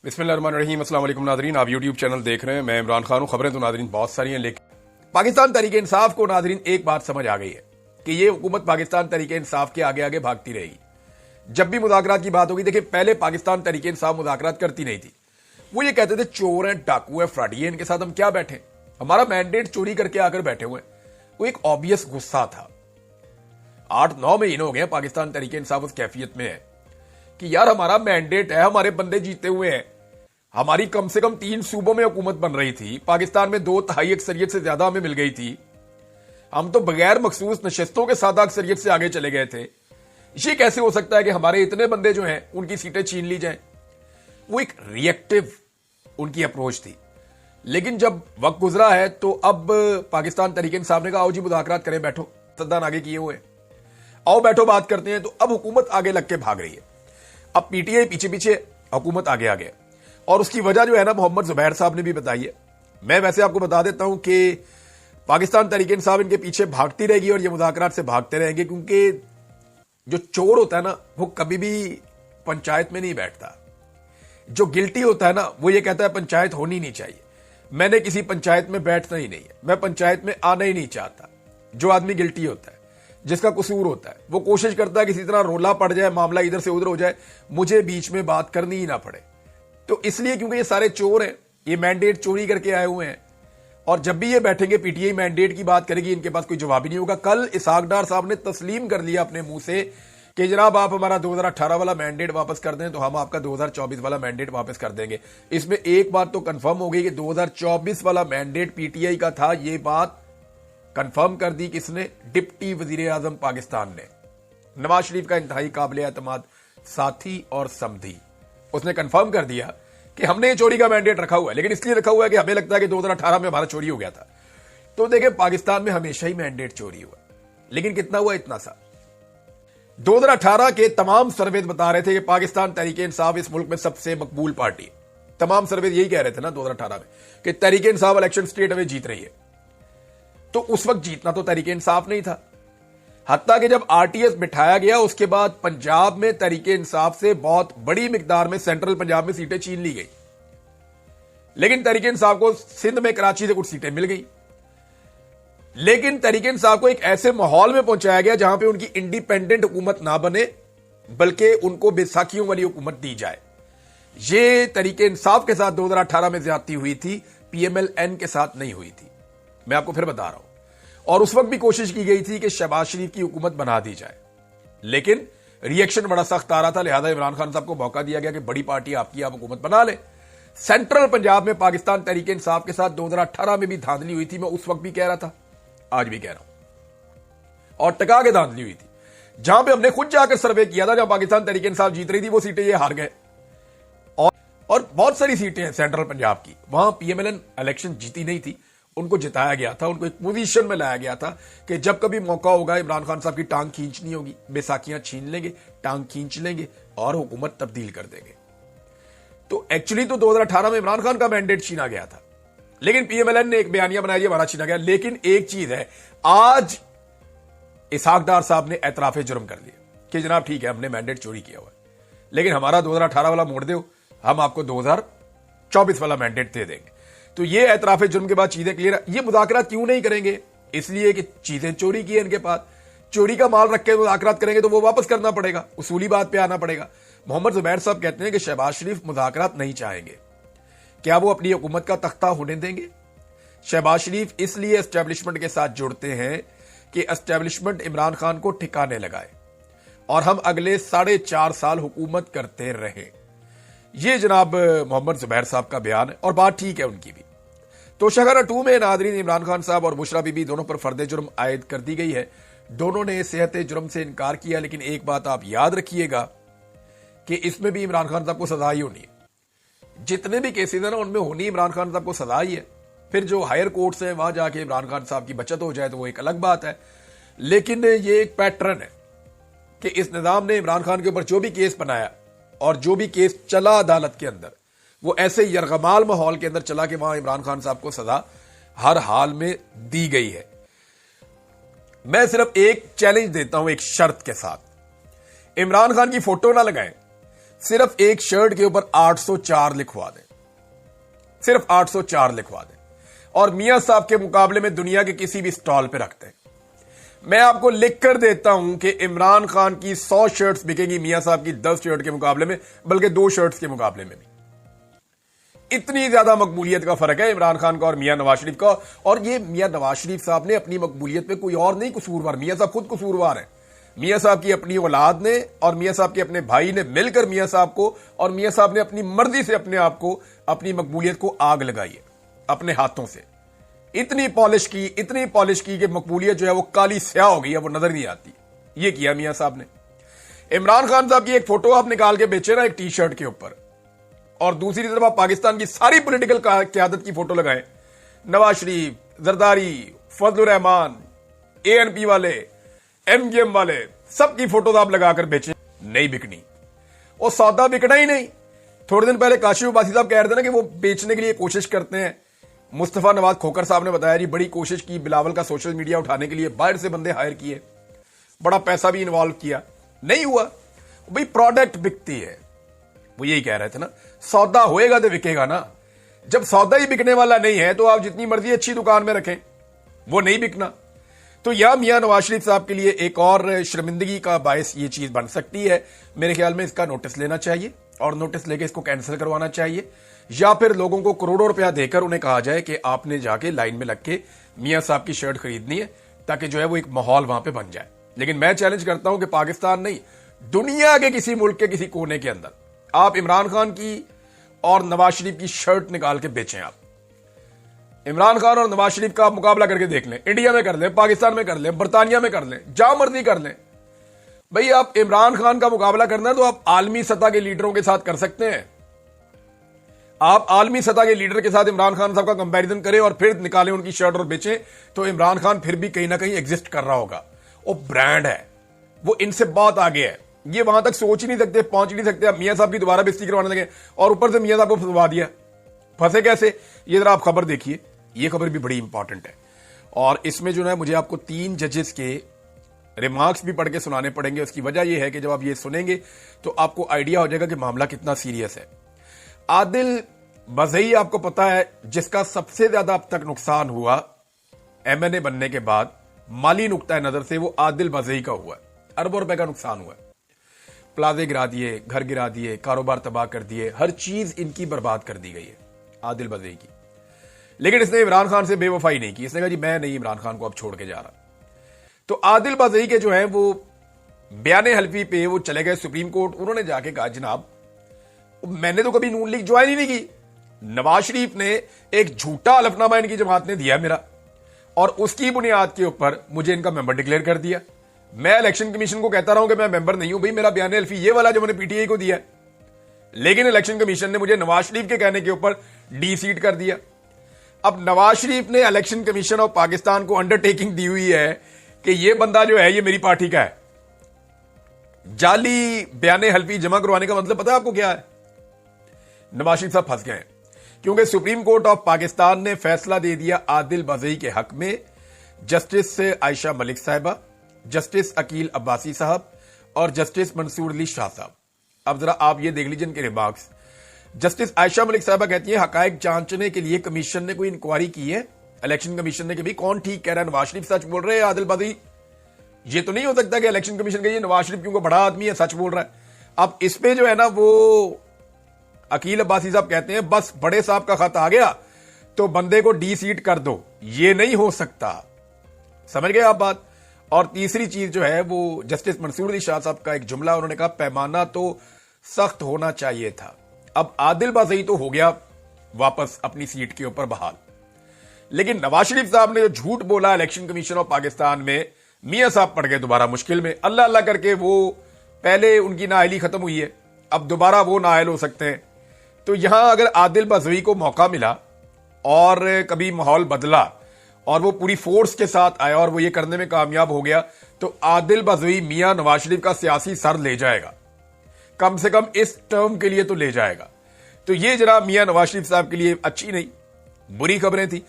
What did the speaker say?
बिस्मिल्लाहिर्रहमानिर्रहीम। अस्सलाम वालेकुम नादरीन, आप यूट्यूब चैनल देख रहे हैं। मैं इमरान खान हूं। खबरें तो नादरीन बहुत सारी हैं, लेकिन पाकिस्तान तहरीक इंसाफ को नादरीन एक बात समझ आ गई है कि ये हुकूमत पाकिस्तान तहरीक इंसाफ के आगे आगे भागती रहेगी। जब भी मुज़ाकरात की बात होगी, देखिए पहले पाकिस्तान तहरीक इंसाफ मुज़ाकरात करती नहीं थी। वो ये कहते थे चोर हैं, डाकू हैं, फ्रॉडी हैं, इनके साथ हम क्या बैठे, हमारा मैंडेट चोरी करके आकर बैठे हुए हैं। वो एक ऑब्वियस गुस्सा था। 8-9 महीने हो गए पाकिस्तान तहरीक इंसाफ उस कैफियत में है कि यार हमारा मैंडेट है, हमारे बंदे जीते हुए हैं। हमारी कम से कम 3 सूबों में हुकूमत बन रही थी, पाकिस्तान में 2/3 अक्सरियत से ज्यादा हमें मिल गई थी। हम तो बगैर मखसूस नशस्तों के साथ अक्सरियत से आगे चले गए थे। ये कैसे हो सकता है कि हमारे इतने बंदे जो हैं उनकी सीटें छीन ली जाएं? वो एक रिएक्टिव उनकी अप्रोच थी। लेकिन जब वक्त गुजरा है तो अब पाकिस्तान तहरीक इंसाफ ने कहा आओ जी मुज़ाकरात करें, बैठो, सद्दान आगे किए हुए, आओ बैठो बात करते हैं। तो अब हुकूमत आगे लग के भाग रही है। अब पीटीआई पीछे पीछे, हुकूमत आगे आगे। और उसकी वजह जो है ना, मोहम्मद जुबैर साहब ने भी बताई है। मैं वैसे आपको बता देता हूं कि पाकिस्तान तहरीक इंसाफ इनके पीछे भागती रहेगी और ये मुज़ाकरात से भागते रहेंगे, क्योंकि जो चोर होता है ना वो कभी भी पंचायत में नहीं बैठता। जो गिल्टी होता है ना वो ये कहता है पंचायत होनी नहीं चाहिए, मैंने किसी पंचायत में बैठना ही नहीं है, मैं पंचायत में आना ही नहीं चाहता। जो आदमी गिल्टी होता है, जिसका कसूर होता है, वो कोशिश करता है किसी तरह रोला पड़ जाए, मामला इधर से उधर हो जाए, मुझे बीच में बात करनी ही ना पड़े। तो इसलिए क्योंकि ये सारे चोर हैं, ये मैंडेट चोरी करके आए हुए हैं, और जब भी ये बैठेंगे पीटीआई मैंडेट की बात करेगी, इनके पास कोई जवाब ही नहीं होगा। कल इसहाक डार साहब ने तस्लीम कर लिया अपने मुंह से कि जनाब आप हमारा 2018 वाला मैंडेट वापस कर दें तो हम आपका 2024 वाला मैंडेट वापस कर देंगे। इसमें एक बात तो कंफर्म हो गई कि 2024 वाला मैंडेट पीटीआई का था। ये बात कंफर्म कर दी किसने? डिप्टी वजीर आजम पाकिस्तान ने, नवाज शरीफ का इंतहाई काबिल एतमाद साथी और समधी। उसने कंफर्म कर दिया कि हमने चोरी का मैंडेट रखा हुआ है, लेकिन इसलिए रखा हुआ है कि हमें लगता है कि 2018 में हमारा चोरी हो गया था। तो देखिए पाकिस्तान में हमेशा ही मैंडेट चोरी हुआ, लेकिन कितना हुआ? इतना सा। 2018 के तमाम सर्वे बता रहे थे कि पाकिस्तान तहरीक इंसाफ इस मुल्क में सबसे मकबूल पार्टी है। तमाम सर्वे यही कह रहे थे ना 2018 में कि तहरीक इंसाफ इलेक्शन स्टेट में जीत रही है। तो उस वक्त जीतना तो तहरीक इंसाफ नहीं था। हत्ता कि जब आरटीएस बिठाया गया उसके बाद पंजाब में तहरीक इंसाफ से बहुत बड़ी मिकदार में, सेंट्रल पंजाब में सीटें छीन ली गई, लेकिन तहरीक इंसाफ को सिंध में, कराची से कुछ सीटें मिल गई। लेकिन तहरीक इंसाफ को एक ऐसे माहौल में पहुंचाया गया जहां पे उनकी इंडिपेंडेंट हुकूमत ना बने, बल्कि उनको बैसाखियों वाली हुकूमत दी जाए। यह तहरीक इंसाफ के साथ 2018 में ज्यादती हुई थी, पीएमएलएन के साथ नहीं हुई थी। मैं आपको फिर बता रहा हूं। और उस वक्त भी कोशिश की गई थी कि शहबाज शरीफ की हुकूमत बना दी जाए, लेकिन रिएक्शन बड़ा सख्त आ रहा था। लिहाजा इमरान खान साहब को मौका दिया गया कि बड़ी पार्टी आपकी, आप हुकूमत बना ले। सेंट्रल पंजाब में पाकिस्तान तहरीक इंसाफ के साथ 2018 में भी धांधली हुई थी। मैं उस वक्त भी कह रहा था, आज भी कह रहा हूं, और टका के धांधली हुई थी। जहां पे हमने खुद जाकर सर्वे किया था, जहां पाकिस्तान तहरीक इंसाफ जीत रही थी, वो सीटें ये हार गए। और बहुत सारी सीटें हैं सेंट्रल पंजाब की, वहां पीएमएलएन इलेक्शन जीती नहीं थी, उनको जिताया गया था। उनको एक पोजीशन में लाया गया था कि जब कभी मौका होगा इमरान खान साहब की टांग खींचनी होगी, बैसाखियां छीन लेंगे, टांग खींच लेंगे और हुकूमत तब्दील कर देंगे। तो एक्चुअली तो 2018 में इमरान खान का मैंडेट छीना गया था, लेकिन पीएमएलएन ने एक बयानिया बनाया हमारा छीना गया। लेकिन एक चीज है, आज इसहाक डार साहब ने एतराफे जुर्म कर लिया कि जनाब ठीक है हमने मैंडेट चोरी किया हुआ, लेकिन हमारा 2018 वाला मोड़ दो, हम आपको 2024 वाला मैंडेट दे देंगे। तो ये एतराफे जुर्म के बाद चीजें क्लियर। ये मुज़ाकरात क्यों नहीं करेंगे? इसलिए कि चीजें चोरी की है इनके पास। चोरी का माल रख के मुज़ाकरात करेंगे तो वो वापस करना पड़ेगा, उसूली बात पे आना पड़ेगा। मोहम्मद जुबैर साहब कहते हैं कि शहबाज शरीफ मुज़ाकरात नहीं चाहेंगे। क्या वो अपनी हुकूमत का तख्ता होने देंगे? शहबाज शरीफ इसलिए एस्टेब्लिशमेंट के साथ जुड़ते हैं कि एस्टेब्लिशमेंट इमरान खान को ठिकाने लगाए और हम अगले 4.5 साल हुकूमत करते रहे। ये जनाब मोहम्मद जुबैर साहब का बयान है, और बात ठीक है उनकी भी। तो शहरा 2 में नादरीन इमरान खान साहब और बुशरा बीबी दोनों पर फर्द जुर्म आयद कर दी गई है। दोनों ने सेहत जुर्म से इनकार किया, लेकिन एक बात आप याद रखिएगा कि इसमें भी इमरान खान साहब को सजा ही होनी है। जितने भी केसेज है ना उनमें होनी इमरान खान साहब को सजा ही है। फिर जो हायर कोर्ट्स हैं वहां जाके इमरान खान साहब की बचत हो जाए तो वो एक अलग बात है। लेकिन ये एक पैटर्न है कि इस निजाम ने इमरान खान के ऊपर जो भी केस बनाया और जो भी केस चला अदालत के अंदर, वो ऐसे यरगमाल माहौल के अंदर चला कि वहां इमरान खान साहब को सजा हर हाल में दी गई है। मैं सिर्फ एक चैलेंज देता हूं, एक शर्त के साथ, इमरान खान की फोटो ना लगाएं, सिर्फ एक शर्ट के ऊपर 804 लिखवा दें, सिर्फ 804 लिखवा दें और मियां साहब के मुकाबले में दुनिया के किसी भी स्टॉल पे रखते हैं। मैं आपको लिख कर देता हूं कि इमरान खान की 100 शर्ट्स बिकेंगी मियां साहब की 10 शर्ट के मुकाबले में, बल्कि 2 शर्ट्स के मुकाबले में भी। इतनी ज्यादा मकबूलियत का फर्क है इमरान खान का और मियां नवाज शरीफ का। और ये मियां नवाज शरीफ साहब ने अपनी मकबूलियत पे कोई और नहीं कसूरवार, मियां साहब खुद कसूरवार है। मियां साहब की अपनी औलाद ने और मियां साहब के अपने भाई ने मिलकर मियां साहब को, और मियां साहब ने अपनी मर्जी से अपने आप को, अपनी मकबूलियत को आग लगाई है अपने हाथों से। इतनी पॉलिश की कि मकबूलियत जो है वो काली स्याह हो गई है, वो नजर नहीं आती। ये किया मियां साहब ने। इमरान खान साहब की एक फोटो आप निकाल के बेचे ना एक टी शर्ट के ऊपर, और दूसरी तरफ आप पाकिस्तान की सारी पॉलिटिकल क्यादत की फोटो लगाएं, नवाज शरीफ, जरदारी, फजलुर रहमान, एएनपी वाले, एमजीएम वाले, सबकी फोटो आप लगाकर बेचें, नहीं बिकनी। वो सौदा बिकना ही नहीं। थोड़े दिन पहले काशिफ अब्बासी साहब कह रहे थे ना कि वो बेचने के लिए कोशिश करते हैं। मुस्तफा नवाज खोकर साहब ने बताया जी बड़ी कोशिश की बिलावल का सोशल मीडिया उठाने के लिए, बाहर से बंदे हायर किए, बड़ा पैसा भी इन्वॉल्व किया, नहीं हुआ। भाई प्रोडक्ट बिकती है, वो यही कह रहे थे ना, सौदा होएगा तो बिकेगा ना। जब सौदा ही बिकने वाला नहीं है तो आप जितनी मर्जी अच्छी दुकान में रखें, वो नहीं बिकना। तो यह मियां नवाज शरीफ साहब के लिए एक और शर्मिंदगी का बायस ये चीज बन सकती है। मेरे ख्याल में इसका नोटिस लेना चाहिए और नोटिस लेके इसको कैंसिल करवाना चाहिए, या फिर लोगों को करोड़ों रुपया देकर उन्हें कहा जाए कि आपने जाके लाइन में लग के मियां साहब की शर्ट खरीदनी है, ताकि जो है वो एक माहौल वहां पे बन जाए। लेकिन मैं चैलेंज करता हूं कि पाकिस्तान नहीं, दुनिया के किसी मुल्क के किसी कोने के अंदर आप इमरान खान की और नवाज शरीफ की शर्ट निकाल के बेचें। आप इमरान खान और नवाज शरीफ का आप मुकाबला करके देख लें, इंडिया में कर लें, पाकिस्तान में कर लें, बरतानिया में कर लें, जहां मर्जी कर लें। भाई आप इमरान खान का मुकाबला करना है तो आप आलमी सतह के लीडरों के साथ कर सकते हैं। आप आलमी सतह के लीडर के साथ इमरान खान साहब का कंपैरिजन करें और फिर निकालें उनकी शर्ट और बेचें, तो इमरान खान फिर भी कहीं ना कहीं एग्जिस्ट कर रहा होगा। वो ब्रांड है, वो इनसे बहुत आगे है। ये वहां तक सोच ही नहीं सकते, पहुंच ही नहीं सकते। अब मियां साहब की दोबारा बेइज्जती करवाने लगे और ऊपर से मियां साहब को फंसवा दिया। फंसे कैसे, ये जरा आप खबर देखिए, ये खबर भी बड़ी इंपॉर्टेंट है। और इसमें जो है मुझे आपको 3 जजेस के रिमार्क्स भी पढ़ के सुनाने पड़ेंगे। उसकी वजह यह है कि जब आप ये सुनेंगे तो आपको आइडिया हो जाएगा कि मामला कितना सीरियस है। आदिल बज़ई आपको पता है, जिसका सबसे ज्यादा अब तक नुकसान हुआ एमएनए बनने के बाद माली नुक्ता नजर से, वो आदिल बज़ई का हुआ। अरबों रुपए का नुकसान हुआ। प्लाजे गिरा दिए, घर गिरा दिए, कारोबार तबाह कर दिए, हर चीज इनकी बर्बाद कर दी गई है आदिल बज़ई की। लेकिन इसने इमरान खान से बेवफाई नहीं की। इसने कहा जी मैं नहीं इमरान खान को अब छोड़ के जा रहा। तो आदिल बज़ई के जो है वो बयाने हल्फी पे वो चले गए सुप्रीम कोर्ट। उन्होंने जाके कहा जनाब मैंने तो कभी नून लीग ज्वाइन ही नहीं की, नवाज शरीफ ने एक झूठा हलफनामा इनकी जमात ने दिया मेरा, और उसकी बुनियाद के ऊपर मुझे इनका मेंबर डिक्लेयर कर दिया। मैं इलेक्शन कमीशन को कहता रहा हूं कि मैं मेंबर नहीं हूं, भाई मेरा बयान हल्फी ये वाला जो मैंने पीटीआई को दिया, लेकिन इलेक्शन कमीशन ने मुझे नवाज शरीफ के कहने के ऊपर डी सीट कर दिया। अब नवाज शरीफ ने इलेक्शन कमीशन ऑफ पाकिस्तान को अंडरटेकिंग दी हुई है कि ये बंदा जो है ये मेरी पार्टी का है। जाली बयाने हल्फी जमा करवाने का मतलब पता है आपको क्या है? नवाज शरीफ साहब फंस गए हैं, क्योंकि सुप्रीम कोर्ट ऑफ पाकिस्तान ने फैसला दे दिया आदिल बज़ई के हक में। जस्टिस आयशा मलिक साहिबा, जस्टिस अकील अब्बासी साहब और जस्टिस मंसूर अली शाह साहब। अब जरा आप ये देख लीजिए इनके रिमार्क्स। जस्टिस आयशा मलिक साहिबा कहती है हकायक जांचने के लिए कमीशन ने कोई इंक्वायरी की है, इलेक्शन कमीशन ने, कि भाई कौन ठीक कह रहा है, नवाज शरीफ सच बोल रहे हैं आदिल बज़ई? ये तो नहीं हो सकता कि इलेक्शन कमीशन कहिए नवाज शरीफ क्योंकि बड़ा आदमी है सच बोल रहा है। अब इस पे जो है ना वो अकील अब्बासी साहब कहते हैं बस बड़े साहब का खत आ गया तो बंदे को डी सीट कर दो, ये नहीं हो सकता। समझ गए आप बात? और तीसरी चीज जो है वो जस्टिस मंसूर अली शाह साहब का एक जुमला, उन्होंने कहा पैमाना तो सख्त होना चाहिए था। अब आदिल बज़ई तो हो गया वापस अपनी सीट के ऊपर बहाल, लेकिन नवाज शरीफ साहब ने जो झूठ बोला इलेक्शन कमीशन ऑफ पाकिस्तान में, मियां साहब पड़ गए दोबारा मुश्किल में। अल्लाह अल्लाह करके वो पहले उनकी नाअहली खत्म हुई है, अब दोबारा वो नाअहल हो सकते हैं। तो यहां अगर आदिल बज़ई को मौका मिला और कभी माहौल बदला और वो पूरी फोर्स के साथ आया और वो ये करने में कामयाब हो गया, तो आदिल बज़ई मियां नवाज शरीफ का सियासी सर ले जाएगा, कम से कम इस टर्म के लिए तो ले जाएगा। तो ये जनाब मियां नवाज शरीफ साहब के लिए अच्छी नहीं बुरी खबरें थी।